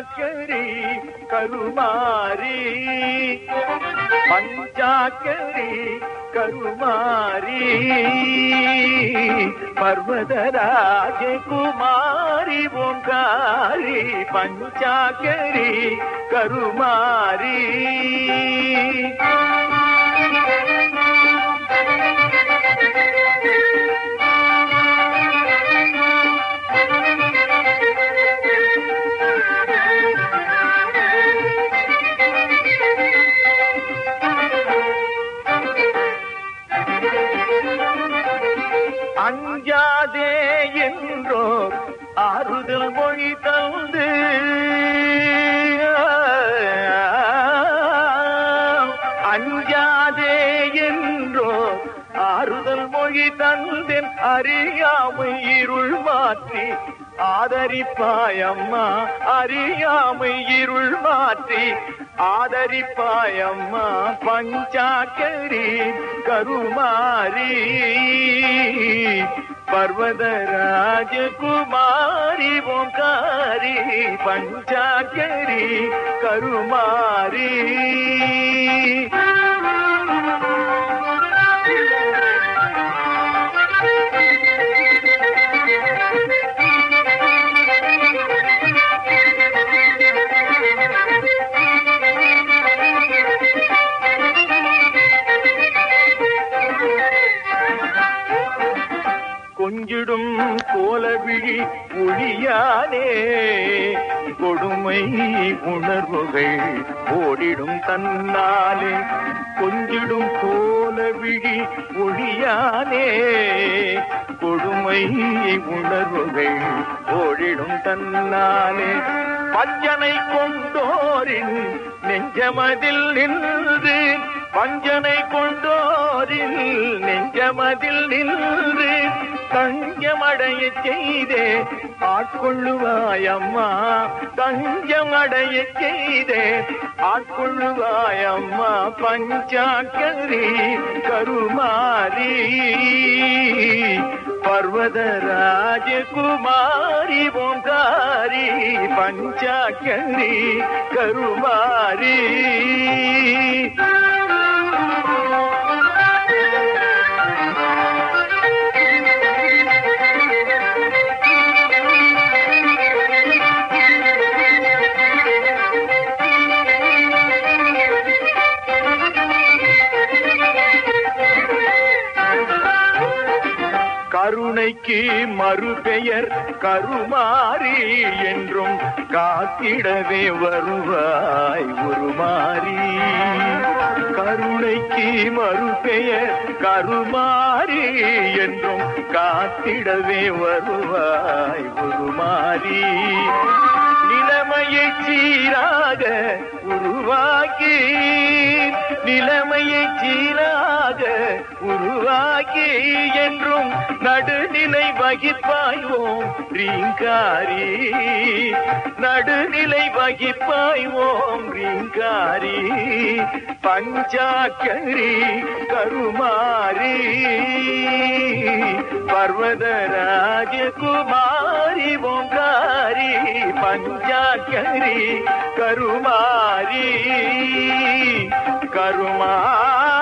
பஞ்சாக்கரி கருமாரி பஞ்சாக்கரி கருமாரி பர்வதராஜ குமாரி ஓங்காரி பஞ்சாக்கரி கருமாரி அஞ்சாதே என்றோ ஆறுதல் மொழி தந்து அஞ்சாதே என்றோ ஆறுதல் மொழி தந்தேன் அறியாமை இருள் மாற்றி ஆதரிப்பாயம்மா அறியாமை இருள் மாற்றி ஆதரிப்பாயம்மா பஞ்சாக்கரி கருமாரி பர்வதராஜ குமாரி ஓங்காரி பஞ்சாக்கரி கருமாரி கொஞ்சிடும் கோலவிழி ஒளியானே கொடுமை உணர்வுகள் ஓடிடும் தன்னாலே கொஞ்சிடும் கோலவிழி ஒளியானே கொடுமை உணர்வுகள் ஓடிடும் தன்னாலே பஞ்சனை கொண்டோரின் நெஞ்சமதில் நின்று பஞ்சனை கொண்டோரின் நெஞ்சமதில் நின்று தஞ்சமடைய செய்தே ஆட்கொள்ளுவாயம்மா தஞ்சமடைய செய்தே ஆட்கொள்ளுவாயம்மா பஞ்சாக்கரி கருமாரி பர்வதராஜ குமாரி ஓங்காரி பஞ்சாக்கரி கருமாரி கருணைக்கு மறுபெயர் கருமாரி என்றும் காத்திடவே வருவாய் உருமாறி கருணைக்கு மறுபெயர் கருமாரி என்றும் காத்திடவே வருவாய் உருமாறி நிலைமையை சீராக உருவாக்கி நிலைமையை சீராக உருவாக்கி என்றும் நடுநிலை வகிப்பாய்வோம் ரீங்காரி நடுநிலை வகிப்பாய்வோம் ரீங்காரி பஞ்சாக்கரி கருமாரி பர்வதராஜ குமாரி ஓங்காரி பஞ்சாக்கரி கருமாரி கருமாரி